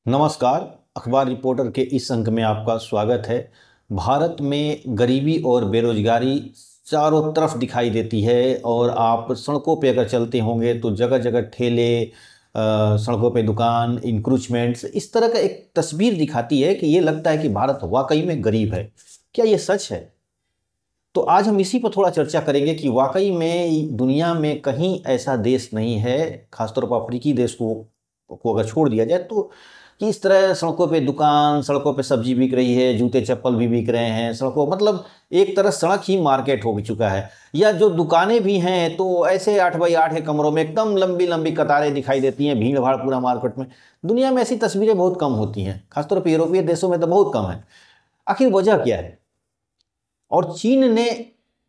नमस्कार। अखबार रिपोर्टर के इस अंक में आपका स्वागत है। भारत में गरीबी और बेरोजगारी चारों तरफ दिखाई देती है और आप सड़कों पे अगर चलते होंगे तो जगह जगह ठेले, सड़कों पे दुकान, इंक्रोचमेंट्स, इस तरह का एक तस्वीर दिखाती है कि ये लगता है कि भारत वाकई में गरीब है। क्या ये सच है? तो आज हम इसी पर थोड़ा चर्चा करेंगे कि वाकई में दुनिया में कहीं ऐसा देश नहीं है, खासतौर पर अफ्रीकी देश को अगर छोड़ दिया जाए, तो कि इस तरह सड़कों पे दुकान, सड़कों पे सब्जी बिक रही है, जूते चप्पल भी बिक रहे हैं सड़कों, मतलब एक तरह सड़क ही मार्केट हो चुका है। या जो दुकानें भी हैं तो ऐसे 8x8 के कमरों में एकदम लंबी लंबी कतारें दिखाई देती हैं, भीड़ भाड़ पूरा मार्केट में। दुनिया में ऐसी तस्वीरें बहुत कम होती हैं, खासतौर पर यूरोपीय देशों में तो बहुत कम है। आखिर वजह क्या है? और चीन ने,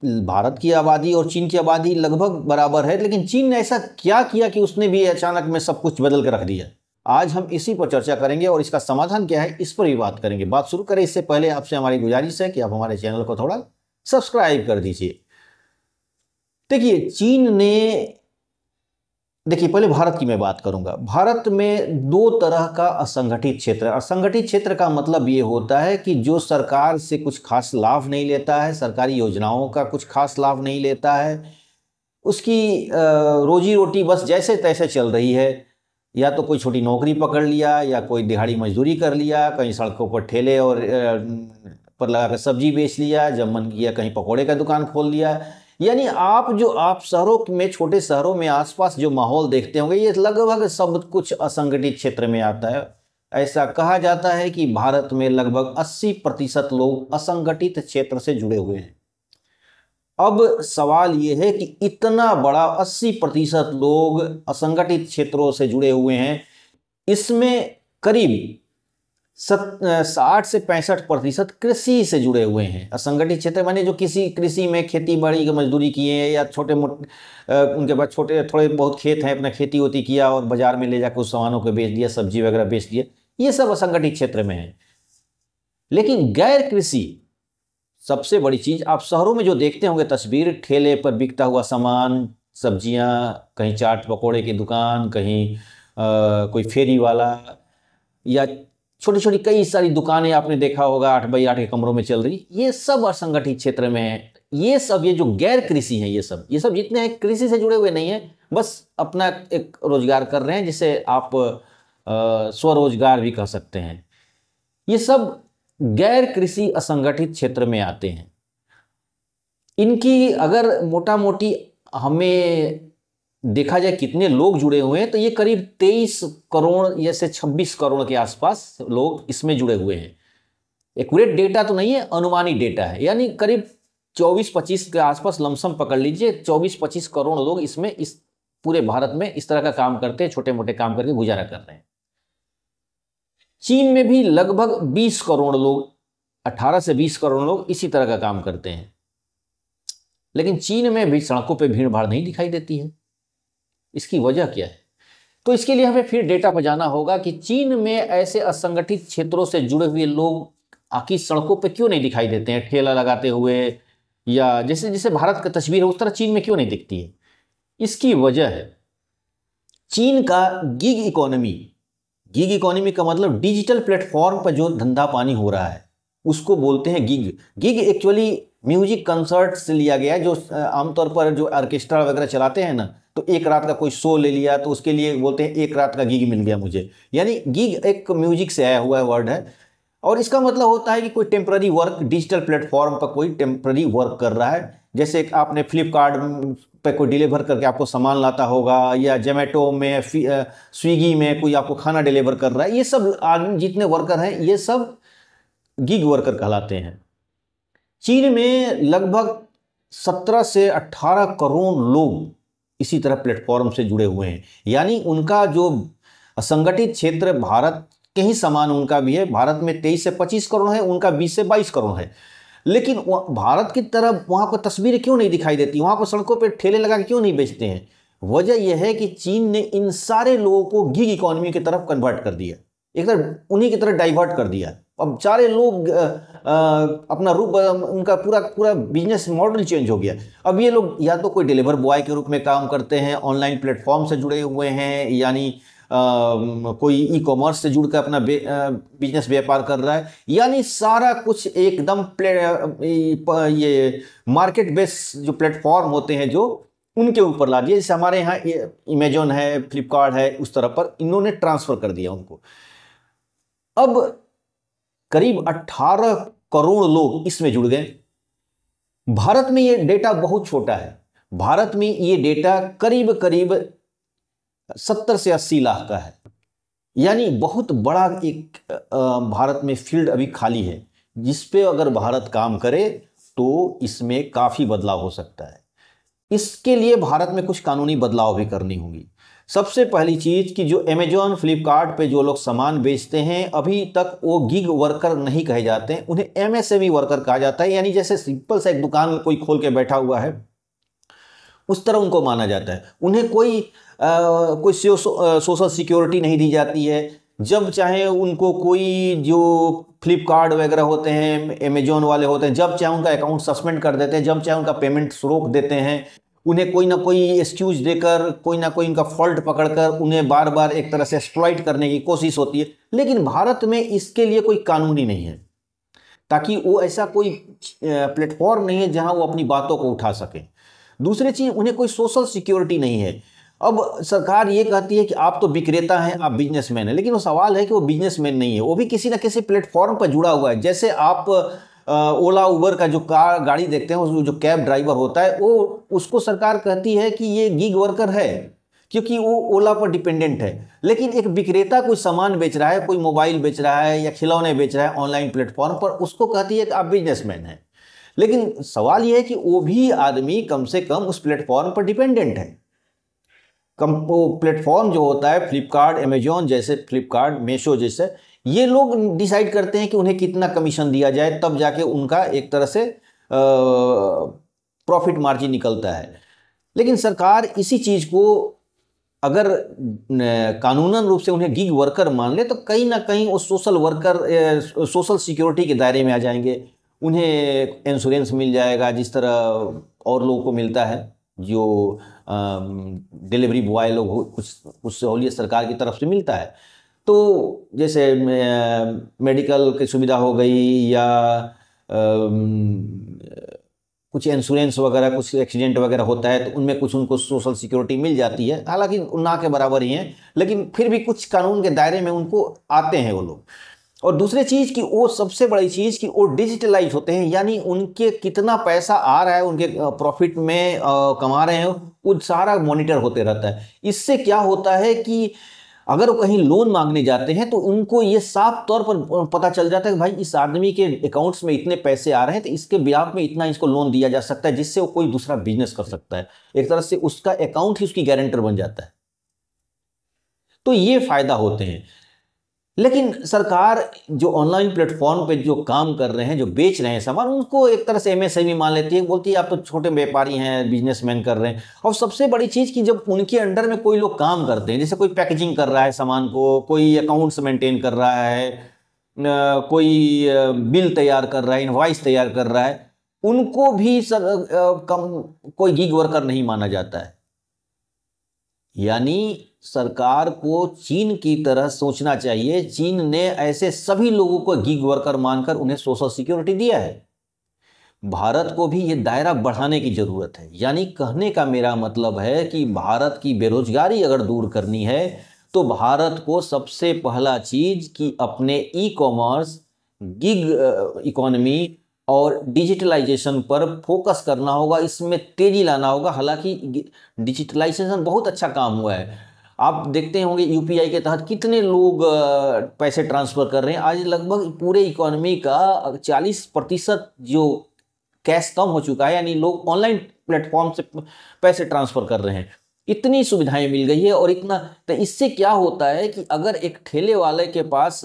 भारत की आबादी और चीन की आबादी लगभग बराबर है, लेकिन चीन ने ऐसा क्या किया कि उसने भी अचानक में सब कुछ बदल कर रख दिया? आज हम इसी पर चर्चा करेंगे और इसका समाधान क्या है इस पर भी बात करेंगे। बात शुरू करें इससे पहले आपसे हमारी गुजारिश है कि आप हमारे चैनल को थोड़ा सब्सक्राइब कर दीजिए। देखिए, चीन ने, देखिए पहले भारत की मैं बात करूंगा। भारत में दो तरह का असंगठित क्षेत्र है। असंगठित क्षेत्र का मतलब ये होता है कि जो सरकार से कुछ खास लाभ नहीं लेता है, सरकारी योजनाओं का कुछ खास लाभ नहीं लेता है, उसकी रोजी रोटी बस जैसे तैसे चल रही है। या तो कोई छोटी नौकरी पकड़ लिया, या कोई दिहाड़ी मजदूरी कर लिया, कहीं सड़कों पर ठेले और पर लगा कर सब्जी बेच लिया, जब मन किया कहीं पकौड़े का दुकान खोल लिया। यानी आप शहरों में, छोटे शहरों में आसपास जो माहौल देखते होंगे, ये लगभग सब कुछ असंगठित क्षेत्र में आता है। ऐसा कहा जाता है कि भारत में लगभग 80% लोग असंगठित क्षेत्र से जुड़े हुए हैं। अब सवाल ये है कि इतना बड़ा 80% लोग असंगठित क्षेत्रों से जुड़े हुए हैं, इसमें करीब 60 से 65% कृषि से जुड़े हुए हैं। असंगठित क्षेत्र माने जो किसी कृषि में खेती बाड़ी की मजदूरी किए हैं, या छोटे मोटे उनके पास छोटे थोड़े बहुत खेत हैं, अपना खेती होती किया और बाजार में ले जाकर उस सामानों को बेच दिया, सब्जी वगैरह बेच दिया, ये सब असंगठित क्षेत्र में है। लेकिन गैर कृषि, सबसे बड़ी चीज, आप शहरों में जो देखते होंगे तस्वीर, ठेले पर बिकता हुआ सामान, सब्जियां, कहीं चाट पकोड़े की दुकान, कहीं कोई फेरी वाला, या छोटी छोटी कई सारी दुकानें आपने देखा होगा 8x8 के कमरों में चल रही, ये सब असंगठित क्षेत्र में है। ये सब, ये जो गैर कृषि है, ये सब जितने हैं कृषि से जुड़े हुए नहीं है, बस अपना एक रोजगार कर रहे हैं, जिसे आप स्वरोजगार भी कह सकते हैं। ये सब गैर कृषि असंगठित क्षेत्र में आते हैं। इनकी अगर मोटा मोटी हमें देखा जाए कितने लोग जुड़े हुए हैं, तो ये करीब 23 करोड़ या से 26 करोड़ के आसपास लोग इसमें जुड़े हुए हैं। एक्यूरेट डेटा तो नहीं है, अनुमानी डेटा है, यानी करीब 24-25 के आसपास लमसम पकड़ लीजिए। 24-25 करोड़ लोग इसमें, इस पूरे भारत में इस तरह का काम करते हैं, छोटे मोटे काम करके गुजारा कर रहे हैं। चीन में भी लगभग 20 करोड़ लोग, 18 से 20 करोड़ लोग इसी तरह का काम करते हैं। लेकिन चीन में भी सड़कों पे भीड़ भाड़ नहीं दिखाई देती है। इसकी वजह क्या है? तो इसके लिए हमें फिर डेटा पर जाना होगा कि चीन में ऐसे असंगठित क्षेत्रों से जुड़े हुए लोग आखिर सड़कों पे क्यों नहीं दिखाई देते हैं, ठेला लगाते हुए, या जैसे जैसे भारत का तस्वीर है उस तरह चीन में क्यों नहीं दिखती है? इसकी वजह है चीन का गिग इकोनॉमी। गिग इकोनॉमी का मतलब डिजिटल प्लेटफॉर्म पर जो धंधा पानी हो रहा है, उसको बोलते हैं gig. Gig actually music concert से लिया गया है, जो आमतौर पर जो ऑर्केस्ट्रा वगैरह चलाते हैं ना, तो एक रात का कोई शो ले लिया तो उसके लिए बोलते हैं एक रात का गिग मिल गया मुझे। यानी गिग एक म्यूजिक से आया हुआ वर्ड है, और इसका मतलब होता है कि कोई टेम्पररी वर्क, डिजिटल प्लेटफॉर्म पर कोई टेम्पररी वर्क कर रहा है। जैसे आपने फ्लिपकार्ट पे कोई डिलीवर करके आपको सामान लाता होगा, या जोमेटो में, स्विगी में कोई आपको खाना डिलीवर कर रहा है, ये सब आदमी जितने वर्कर हैं ये सब गिग वर्कर कहलाते हैं। चीन में लगभग 17 से 18 करोड़ लोग इसी तरह प्लेटफॉर्म से जुड़े हुए हैं। यानी उनका जो असंगठित क्षेत्र भारत के ही समान उनका भी है। भारत में 23 से 25 करोड़ है, उनका 20 से 22 करोड़ है। लेकिन भारत की तरह वहाँ पर तस्वीरें क्यों नहीं दिखाई देती, वहाँ पर सड़कों पर ठेले लगा के क्यों नहीं बेचते हैं? वजह यह है कि चीन ने इन सारे लोगों को गिग इकोनॉमी की तरफ कन्वर्ट कर दिया, एक तरह उन्हीं की तरह डाइवर्ट कर दिया। अब सारे लोग अपना रूप, उनका पूरा पूरा बिजनेस मॉडल चेंज हो गया। अब ये लोग या तो कोई डिलीवर बॉय के रूप में काम करते हैं, ऑनलाइन प्लेटफॉर्म से जुड़े हुए हैं, यानी कोई ई कॉमर्स से जुड़कर अपना बिजनेस व्यापार कर रहा है, यानी सारा कुछ एकदम ये मार्केट बेस जो प्लेटफॉर्म होते हैं जो उनके ऊपर ला दिया। जैसे हमारे यहाँ अमेजोन है, फ्लिपकार्ट है, उस तरह पर इन्होंने ट्रांसफर कर दिया उनको। अब करीब 18 करोड़ लोग इसमें जुड़ गए। भारत में ये डेटा बहुत छोटा है। भारत में ये डेटा करीब करीब 70 से 80 लाख का है, यानी बहुत बड़ा एक भारत में फील्ड अभी खाली है, जिस पे अगर भारत काम करे तो इसमें काफ़ी बदलाव हो सकता है। इसके लिए भारत में कुछ कानूनी बदलाव भी करनी होंगी। सबसे पहली चीज़ कि जो अमेजॉन फ्लिपकार्ट पे जो लोग सामान बेचते हैं अभी तक वो गिग वर्कर नहीं कहे जाते हैं, उन्हें एमएसएमई वर्कर कहा जाता है। यानी जैसे सिंपल सा एक दुकान कोई खोल के बैठा हुआ है उस तरह उनको माना जाता है। उन्हें कोई सोशल सिक्योरिटी नहीं दी जाती है। जब चाहे उनको कोई जो फ्लिपकार्ट वगैरह होते हैं, अमेजोन वाले होते हैं, जब चाहे उनका अकाउंट सस्पेंड कर देते हैं, जब चाहे उनका पेमेंट रोक देते हैं। उन्हें कोई ना कोई एक्सक्यूज देकर, कोई ना कोई उनका फॉल्ट पकड़कर उन्हें बार बार एक तरह से एक्सप्लॉइट करने की कोशिश होती है। लेकिन भारत में इसके लिए कोई कानून ही नहीं है, ताकि वो ऐसा कोई प्लेटफॉर्म नहीं है जहां वो अपनी बातों को उठा सकें। दूसरी चीज़, उन्हें कोई सोशल सिक्योरिटी नहीं है। अब सरकार ये कहती है कि आप तो विक्रेता हैं, आप बिजनेसमैन हैं, लेकिन वो सवाल है कि वो बिजनेसमैन नहीं है, वो भी किसी ना किसी प्लेटफॉर्म पर जुड़ा हुआ है। जैसे आप ओला उबर का जो गाड़ी देखते हैं, जो कैब ड्राइवर होता है, वो उसको सरकार कहती है कि ये गिग वर्कर है क्योंकि वो ओला पर डिपेंडेंट है। लेकिन एक विक्रेता कोई सामान बेच रहा है, कोई मोबाइल बेच रहा है या खिलौने बेच रहा है ऑनलाइन प्लेटफॉर्म पर, उसको कहती है कि आप बिजनेसमैन हैं। लेकिन सवाल यह है कि वो भी आदमी कम से कम उस प्लेटफॉर्म पर डिपेंडेंट है। वो प्लेटफॉर्म जो होता है फ्लिपकार्ट, अमेजोन जैसे, फ्लिपकार्ट, मीशो जैसे, ये लोग डिसाइड करते हैं कि उन्हें कितना कमीशन दिया जाए, तब जाके उनका एक तरह से प्रॉफिट मार्जिन निकलता है। लेकिन सरकार इसी चीज़ को अगर कानूनन रूप से उन्हें गिग वर्कर मान ले तो कहीं ना कहीं वो सोशल सिक्योरिटी के दायरे में आ जाएंगे। उन्हें इंश्योरेंस मिल जाएगा जिस तरह और लोगों को मिलता है, जो डिलीवरी बॉय लोग, कुछ सहूलियत सरकार की तरफ से मिलता है। तो जैसे मेडिकल की सुविधा हो गई या कुछ इंश्योरेंस वगैरह, कुछ एक्सीडेंट वगैरह होता है तो उनमें कुछ उनको सोशल सिक्योरिटी मिल जाती है। हालांकि ना के बराबर ही हैं, लेकिन फिर भी कुछ कानून के दायरे में उनको आते हैं वो लोग। और दूसरी चीज़ कि वो सबसे बड़ी चीज़ कि वो डिजिटलाइज होते हैं, यानी उनके कितना पैसा आ रहा है, उनके प्रॉफिट में कमा रहे हैं, वो सारा मॉनिटर होते रहता है। इससे क्या होता है कि अगर वो कहीं लोन मांगने जाते हैं तो उनको ये साफ तौर पर पता चल जाता है कि भाई इस आदमी के अकाउंट्स में इतने पैसे आ रहे हैं तो इसके ब्याज में इतना इसको लोन दिया जा सकता है, जिससे वो कोई दूसरा बिजनेस कर सकता है। एक तरह से उसका अकाउंट ही उसकी गारंटर बन जाता है। तो ये फायदा होते हैं। लेकिन सरकार जो ऑनलाइन प्लेटफॉर्म पे जो काम कर रहे हैं, जो बेच रहे हैं सामान, उनको एक तरह से एमएसएमई मान लेती है, बोलती है आप तो छोटे व्यापारी हैं, बिजनेसमैन कर रहे हैं। और सबसे बड़ी चीज़ कि जब उनके अंडर में कोई लोग काम करते हैं, जैसे कोई पैकेजिंग कर रहा है सामान को, कोई अकाउंट्स मेंटेन कर रहा है, कोई बिल तैयार कर रहा है, इनवॉइस तैयार कर रहा है, उनको भी कोई गिग वर्कर नहीं माना जाता है। यानी सरकार को चीन की तरह सोचना चाहिए। चीन ने ऐसे सभी लोगों को गिग वर्कर मानकर उन्हें सोशल सिक्योरिटी दिया है। भारत को भी ये दायरा बढ़ाने की जरूरत है। यानी कहने का मेरा मतलब है कि भारत की बेरोजगारी अगर दूर करनी है तो भारत को सबसे पहला चीज कि अपने ई कॉमर्स, गिग इकोनॉमी और डिजिटलाइजेशन पर फोकस करना होगा, इसमें तेजी लाना होगा। हालांकि डिजिटलाइजेशन बहुत अच्छा काम हुआ है। आप देखते होंगे यूपीआई के तहत कितने लोग पैसे ट्रांसफ़र कर रहे हैं। आज लगभग पूरे इकोनॉमी का 40% जो कैश कम हो चुका है, यानी लोग ऑनलाइन प्लेटफॉर्म से पैसे ट्रांसफ़र कर रहे हैं। इतनी सुविधाएं मिल गई है और इतना, तो इससे क्या होता है कि अगर एक ठेले वाले के पास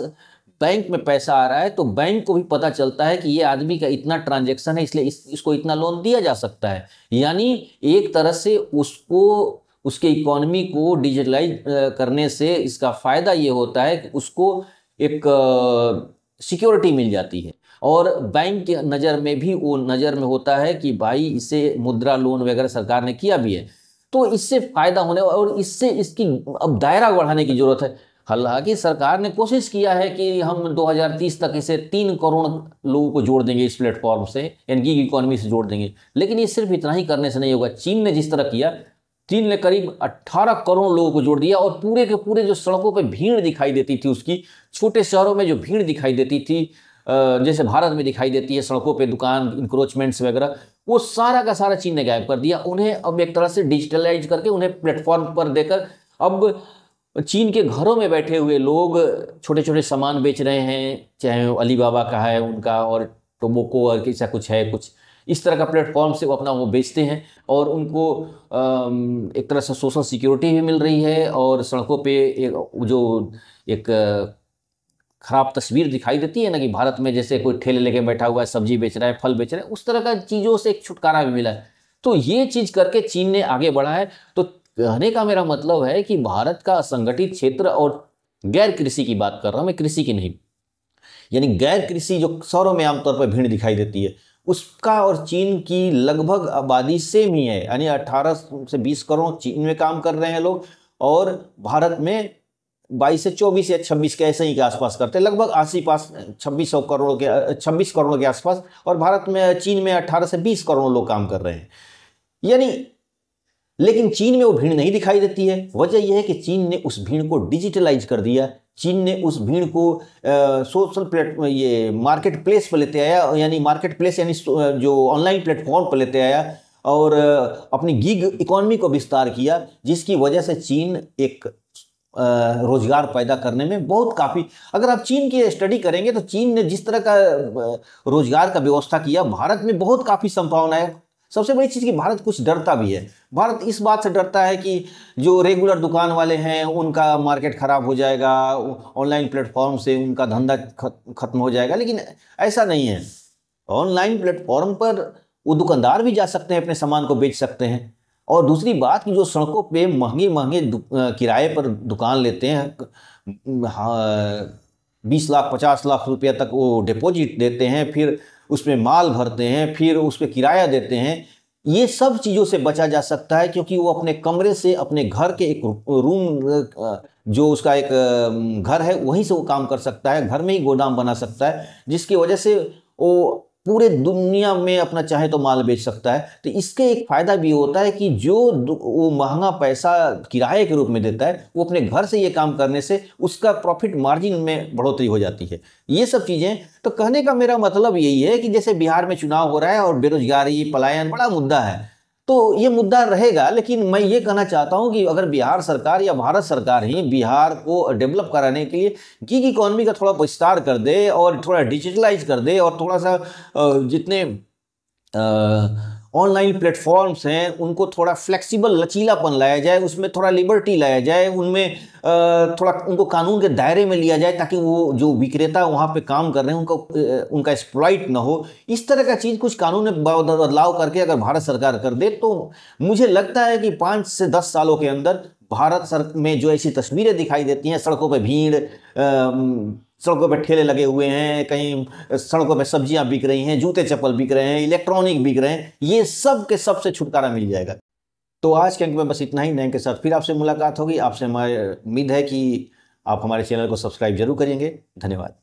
बैंक में पैसा आ रहा है तो बैंक को भी पता चलता है कि ये आदमी का इतना ट्रांजैक्शन है, इसलिए इसको इतना लोन दिया जा सकता है। यानी एक तरह से उसको, उसके इकोनॉमी को डिजिटलाइज करने से इसका फ़ायदा ये होता है कि उसको एक सिक्योरिटी मिल जाती है। और बैंक के नज़र में भी वो नज़र में होता है कि भाई इसे मुद्रा लोन वगैरह सरकार ने किया भी है। तो इससे फायदा होने और इससे इसकी अब दायरा बढ़ाने की जरूरत है। हालांकि सरकार ने कोशिश किया है कि हम 2030 तक इसे 3 करोड़ लोगों को जोड़ देंगे इस प्लेटफॉर्म से, यानी कि इकोनॉमी से जोड़ देंगे, लेकिन ये सिर्फ इतना ही करने से नहीं होगा। चीन ने जिस तरह किया, चीन ने करीब 18 करोड़ लोगों को जोड़ दिया और पूरे के पूरे जो सड़कों पर भीड़ दिखाई देती थी उसकी, छोटे शहरों में जो भीड़ दिखाई देती थी, जैसे भारत में दिखाई देती है सड़कों पे दुकान इंक्रोचमेंट्स वगैरह, वो सारा का सारा चीन ने गायब कर दिया। उन्हें अब एक तरह से डिजिटलाइज करके उन्हें प्लेटफॉर्म पर देकर अब चीन के घरों में बैठे हुए लोग छोटे छोटे सामान बेच रहे हैं, चाहे अलीबाबा का है उनका और टोमोको और ऐसा कुछ है, कुछ इस तरह का प्लेटफॉर्म से वो अपना वो बेचते हैं और उनको एक तरह से सोशल सिक्योरिटी भी मिल रही है और सड़कों पे एक खराब तस्वीर दिखाई देती है ना कि भारत में जैसे कोई ठेले लेके बैठा हुआ है, सब्जी बेच रहा है, फल बेच रहा है, उस तरह का चीज़ों से एक छुटकारा भी मिला है। तो ये चीज़ करके चीन ने आगे बढ़ा है। तो कहने का मेरा मतलब है कि भारत का असंगठित क्षेत्र और गैर कृषि की बात कर रहा हूँ मैं, कृषि की नहीं, यानी गैर कृषि जो शहरों में आमतौर पर भीड़ दिखाई देती है उसका और चीन की लगभग आबादी सेम ही है, यानी 18 से 20 करोड़ चीन में काम कर रहे हैं लोग और भारत में 22 से 24 या 26 के ऐसे ही के आसपास करते हैं, लगभग आसी पास 26 करोड़ के आसपास, और भारत में चीन में 18 से 20 करोड़ लोग काम कर रहे हैं। यानी लेकिन चीन में वो भीड़ नहीं दिखाई देती है। वजह यह है कि चीन ने उस भीड़ को डिजिटलाइज कर दिया। चीन ने उस भीड़ को मार्केट प्लेस पर लेते आया, यानी मार्केट प्लेस यानी जो ऑनलाइन प्लेटफॉर्म पर लेते आया और अपनी गिग इकोनॉमी को विस्तार किया, जिसकी वजह से चीन एक रोजगार पैदा करने में बहुत काफ़ी, अगर आप चीन की स्टडी करेंगे तो चीन ने जिस तरह का रोजगार का व्यवस्था किया, भारत में बहुत काफ़ी संभावनाएं। सबसे बड़ी चीज़ कि भारत कुछ डरता भी है। भारत इस बात से डरता है कि जो रेगुलर दुकान वाले हैं उनका मार्केट ख़राब हो जाएगा, ऑनलाइन प्लेटफॉर्म से उनका धंधा खत्म हो जाएगा, लेकिन ऐसा नहीं है। ऑनलाइन प्लेटफॉर्म पर वो दुकानदार भी जा सकते हैं, अपने सामान को बेच सकते हैं। और दूसरी बात कि जो सड़कों पे महंगे महंगे किराए पर दुकान लेते हैं, 20 लाख 50 लाख रुपया तक वो डिपॉजिट देते हैं, फिर उसमें माल भरते हैं, फिर उस पर किराया देते हैं, ये सब चीज़ों से बचा जा सकता है क्योंकि वो अपने कमरे से, अपने घर के एक रूम जो उसका एक घर है वहीं से वो काम कर सकता है, घर में ही गोदाम बना सकता है, जिसकी वजह से वो पूरे दुनिया में अपना चाहे तो माल बेच सकता है। तो इसके एक फ़ायदा भी होता है कि जो वो महंगा पैसा किराए के रूप में देता है, वो अपने घर से ये काम करने से उसका प्रॉफिट मार्जिन में बढ़ोतरी हो जाती है। ये सब चीज़ें, तो कहने का मेरा मतलब यही है कि जैसे बिहार में चुनाव हो रहा है और बेरोजगारी, पलायन बड़ा मुद्दा है, तो ये मुद्दा रहेगा, लेकिन मैं ये कहना चाहता हूँ कि अगर बिहार सरकार या भारत सरकार ही बिहार को डेवलप कराने के लिए गिग इकोनॉमी का थोड़ा विस्तार कर दे और थोड़ा डिजिटलाइज कर दे और थोड़ा सा जितने ऑनलाइन प्लेटफॉर्म्स हैं उनको थोड़ा फ्लेक्सिबल, लचीलापन लाया जाए, उसमें थोड़ा लिबर्टी लाया जाए, उनमें थोड़ा उनको कानून के दायरे में लिया जाए ताकि वो जो विक्रेता वहाँ पे काम कर रहे हैं उनका एक्सप्लॉइट ना हो। इस तरह का चीज़ कुछ कानून में बदलाव करके अगर भारत सरकार कर दे तो मुझे लगता है कि 5 से 10 सालों के अंदर भारत में जो ऐसी तस्वीरें दिखाई देती हैं, सड़कों पर भीड़, सड़कों पर ठेले लगे हुए हैं, कहीं सड़कों पर सब्जियां बिक रही हैं, जूते चप्पल बिक रहे हैं, इलेक्ट्रॉनिक बिक रहे हैं, ये सब के सब से छुटकारा मिल जाएगा। तो आज के अंक में बस इतना ही। नए के साथ फिर आपसे मुलाकात होगी। आपसे हमारी उम्मीद है कि आप हमारे चैनल को सब्सक्राइब जरूर करेंगे। धन्यवाद।